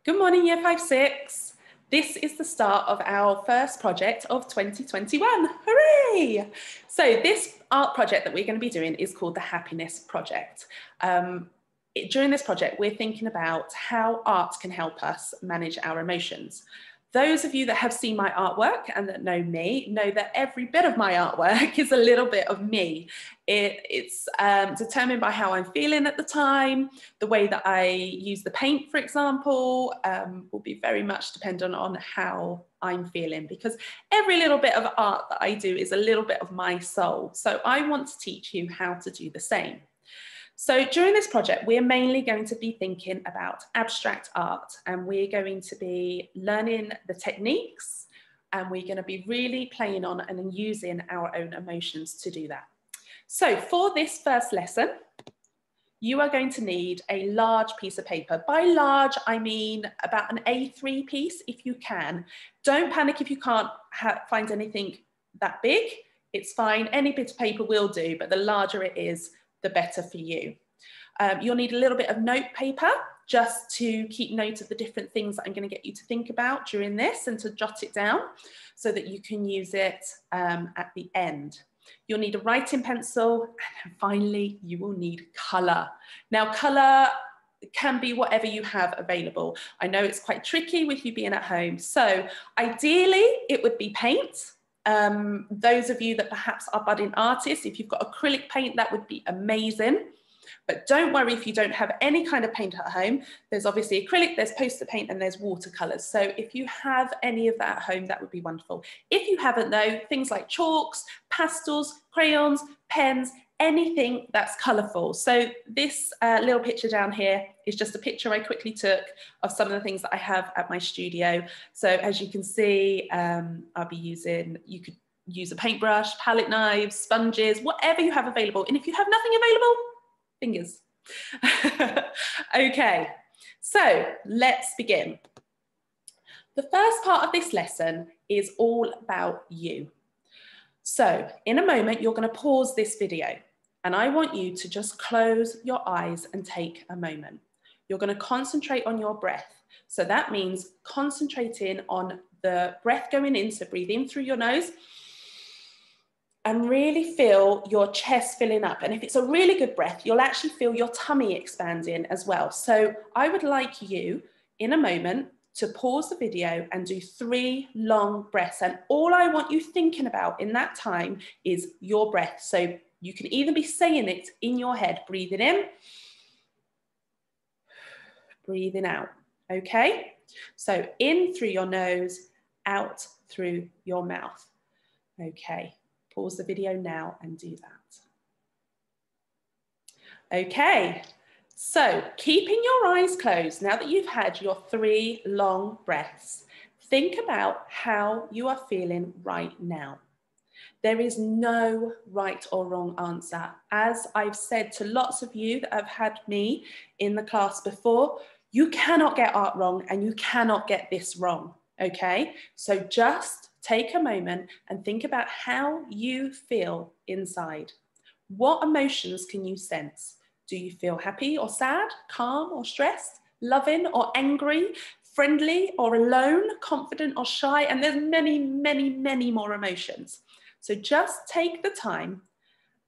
Good morning, Year 5-6. This is the start of our first project of 2021. Hooray! So this art project that we're going to be doing is called the Happiness Project. During this project, we're thinking about how art can help us manage our emotions. Those of you that have seen my artwork and that know me know that every bit of my artwork is a little bit of me. It's determined by how I'm feeling at the time. The way that I use the paint, for example, will be very much dependent on how I'm feeling, because every little bit of art that I do is a little bit of my soul. So I want to teach you how to do the same. So during this project, we're mainly going to be thinking about abstract art, and we're going to be learning the techniques, and we're going to be really playing on and using our own emotions to do that. So for this first lesson, you are going to need a large piece of paper. By large, I mean about an A3 piece if you can. Don't panic if you can't find anything that big. It's fine, any bit of paper will do, but the larger it is, the better for you. You'll need a little bit of note paper just to keep note of the different things that I'm going to get you to think about during this and to jot it down so that you can use it at the end. You'll need a writing pencil, and finally you will need colour. Now colour can be whatever you have available. I know it's quite tricky with you being at home, so ideally it would be paint. Those of you that perhaps are budding artists, if you've got acrylic paint, that would be amazing. But don't worry if you don't have any kind of paint at home. There's obviously acrylic, there's poster paint, and there's watercolours. So if you have any of that at home, that would be wonderful. If you haven't though, things like chalks, pastels, crayons, pens, anything that's colourful. So this little picture down here is just a picture I quickly took of some of the things that I have at my studio. So as you can see, I'll be using, you could use a paintbrush, palette knives, sponges, whatever you have available. And if you have nothing available, fingers. Okay, so let's begin. The first part of this lesson is all about you. So in a moment, you're going to pause this video and I want you to just close your eyes and take a moment. You're going to concentrate on your breath. So that means concentrating on the breath going in, so breathe in through your nose and really feel your chest filling up. And if it's a really good breath, you'll actually feel your tummy expanding as well. So I would like you in a moment to pause the video and do 3 long breaths. And all I want you thinking about in that time is your breath. So you can either be saying it in your head, breathing in, breathing out, okay? So in through your nose, out through your mouth, okay? Pause the video now and do that. Okay, so keeping your eyes closed, now that you've had your 3 long breaths, think about how you are feeling right now. There is no right or wrong answer. As I've said to lots of you that have had me in the class before, you cannot get art wrong and you cannot get this wrong, okay? So just take a moment and think about how you feel inside. What emotions can you sense? Do you feel happy or sad, calm or stressed, loving or angry, friendly or alone, confident or shy? And there's many, many, many more emotions. So just take the time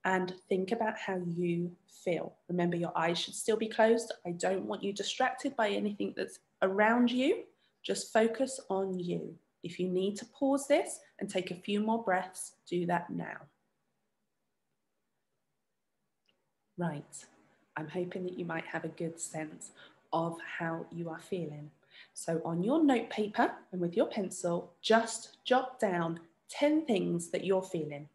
and think about how you feel. Remember, your eyes should still be closed. I don't want you distracted by anything that's around you. Just focus on you. If you need to pause this and take a few more breaths, do that now. Right, I'm hoping that you might have a good sense of how you are feeling. So on your note paper and with your pencil, just jot down 10 things that you're feeling.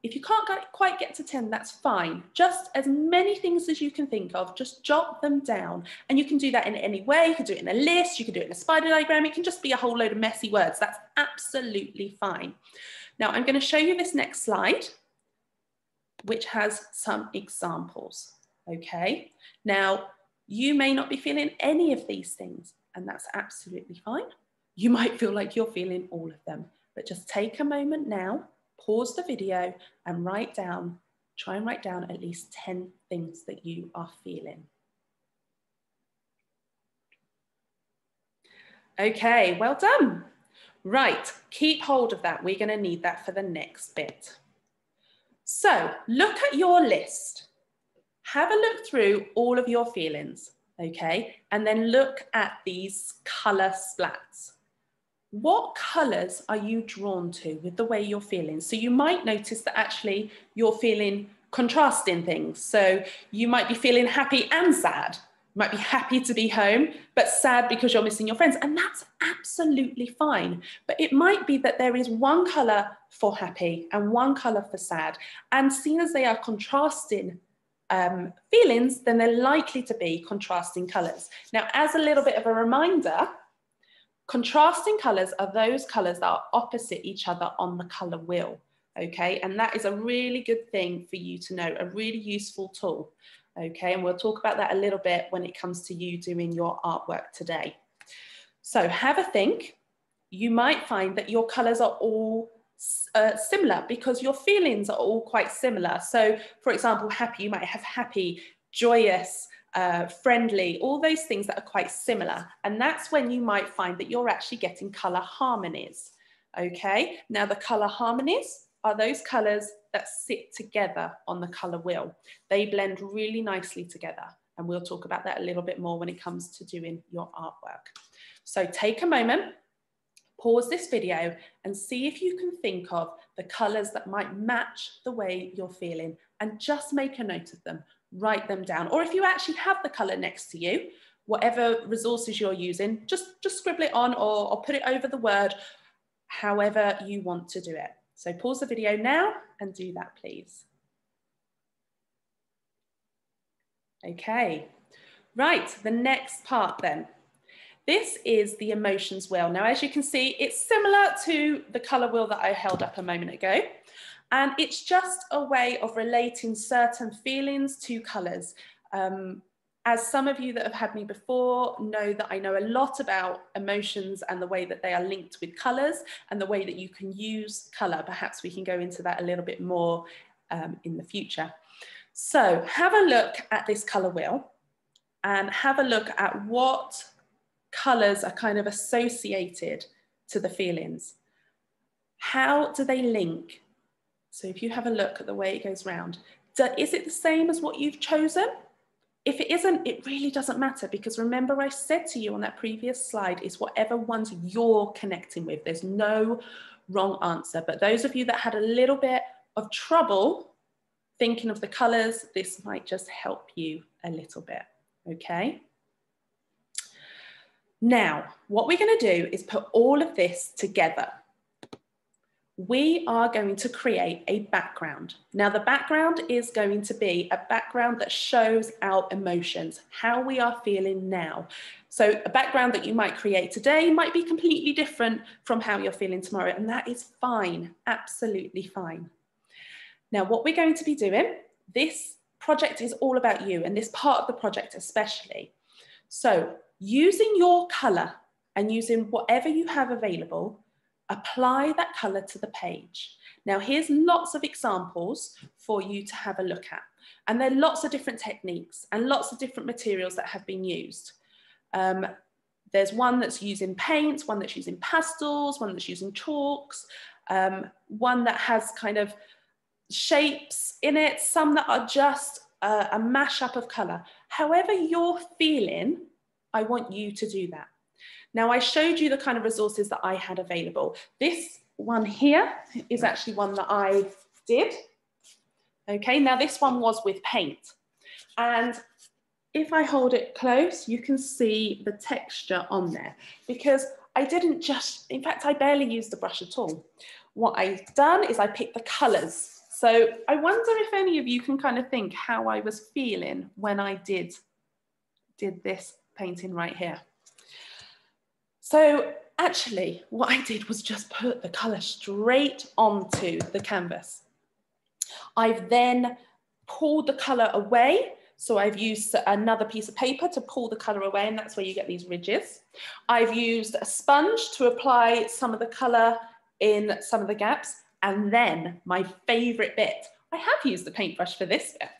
If you can't quite get to 10, that's fine. Just as many things as you can think of, just jot them down. And you can do that in any way. You can do it in a list, you can do it in a spider diagram. It can just be a whole load of messy words. That's absolutely fine. Now I'm going to show you this next slide, which has some examples, okay? Now, you may not be feeling any of these things, and that's absolutely fine. You might feel like you're feeling all of them, but just take a moment now, pause the video and try and write down at least 10 things that you are feeling. Okay, well done. Right, keep hold of that. We're going to need that for the next bit. So look at your list. Have a look through all of your feelings, okay? And then look at these colour splats. What colours are you drawn to with the way you're feeling? So you might notice that actually you're feeling contrasting things. So you might be feeling happy and sad. You might be happy to be home, but sad because you're missing your friends. And that's absolutely fine. But it might be that there is one colour for happy and one colour for sad. And seen as they are contrasting feelings, then they're likely to be contrasting colours. Now, as a little bit of a reminder, contrasting colours are those colours that are opposite each other on the colour wheel, okay? And that is a really good thing for you to know, a really useful tool, okay? And we'll talk about that a little bit when it comes to you doing your artwork today. So have a think. You might find that your colours are all similar because your feelings are all quite similar. So for example, happy, you might have happy, joyous, friendly, all those things that are quite similar. And that's when you might find that you're actually getting colour harmonies. Okay, now the colour harmonies are those colours that sit together on the colour wheel. They blend really nicely together. And we'll talk about that a little bit more when it comes to doing your artwork. So take a moment, pause this video and see if you can think of the colours that might match the way you're feeling and just make a note of them, write them down. Or if you actually have the colour next to you, whatever resources you're using, just scribble it on or put it over the word, however you want to do it. So pause the video now and do that, please. Okay, right, the next part then. This is the emotions wheel. Now, as you can see, it's similar to the colour wheel that I held up a moment ago. And it's just a way of relating certain feelings to colours. As some of you that have had me before know that I know a lot about emotions and the way that they are linked with colours and the way that you can use colour. Perhaps we can go into that a little bit more in the future. So have a look at this colour wheel and have a look at what colours are kind of associated to the feelings. How do they link? So if you have a look at the way it goes round, is it the same as what you've chosen? If it isn't, it really doesn't matter, because remember I said to you on that previous slide, is whatever ones you're connecting with. There's no wrong answer. But those of you that had a little bit of trouble thinking of the colours, this might just help you a little bit, okay? Now, what we're going to do is put all of this together. We are going to create a background. Now, the background is going to be a background that shows our emotions, how we are feeling now. So a background that you might create today might be completely different from how you're feeling tomorrow, and that is fine, absolutely fine. Now, what we're going to be doing, this project is all about you, and this part of the project especially. So using your colour and using whatever you have available, apply that colour to the page. Now, here's lots of examples for you to have a look at. And there are lots of different techniques and lots of different materials that have been used. There's one that's using paint, one that's using pastels, one that's using chalks, one that has kind of shapes in it, some that are just a mashup of colour. However you're feeling, I want you to do that. Now, I showed you the kind of resources that I had available. This one here is actually one that I did. Okay, now this one was with paint. And if I hold it close, you can see the texture on there, because I didn't just, in fact, I barely used the brush at all. What I've done is I picked the colours. So I wonder if any of you can kind of think how I was feeling when I did this painting right here. So actually what I did was just put the colour straight onto the canvas. I've then pulled the colour away. So I've used another piece of paper to pull the colour away, and that's where you get these ridges. I've used a sponge to apply some of the colour in some of the gaps. And then my favourite bit, I have used the paintbrush for this bit.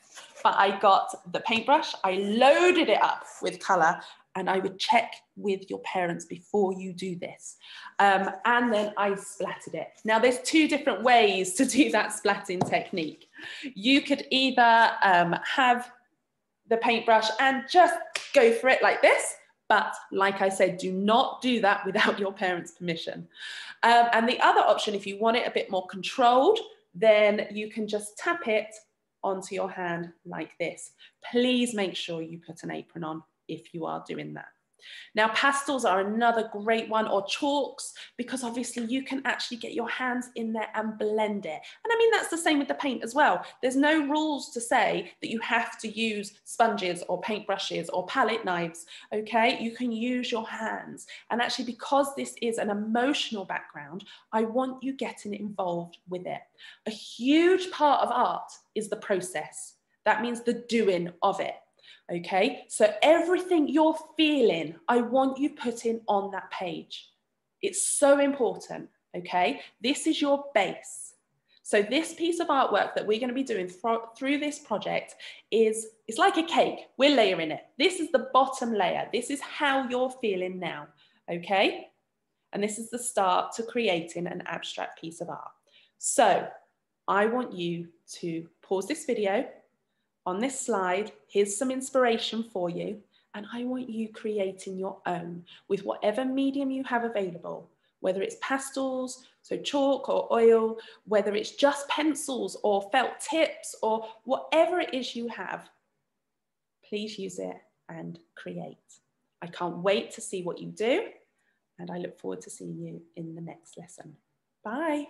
but I got the paintbrush, I loaded it up with colour, and I would check with your parents before you do this. And then I splattered it. Now there's two different ways to do that splatting technique. You could either have the paintbrush and just go for it like this, but like I said, do not do that without your parents' permission. And the other option, if you want it a bit more controlled, then you can just tap it onto your hand like this. Please make sure you put an apron on if you are doing that. Now, pastels are another great one, or chalks, because obviously you can actually get your hands in there and blend it. And I mean, that's the same with the paint as well. There's no rules to say that you have to use sponges or paintbrushes or palette knives, okay? You can use your hands. And actually, because this is an emotional background, I want you getting involved with it. A huge part of art is the process. That means the doing of it. Okay, so everything you're feeling, I want you putting on that page. It's so important, okay? This is your base. So this piece of artwork that we're going to be doing through this project it's like a cake. We're layering it. This is the bottom layer. This is how you're feeling now, okay? And this is the start to creating an abstract piece of art. So I want you to pause this video. On this slide, here's some inspiration for you, and I want you creating your own with whatever medium you have available, whether it's pastels, so chalk or oil, whether it's just pencils or felt tips or whatever it is you have. Please use it and create. I can't wait to see what you do, and I look forward to seeing you in the next lesson. Bye.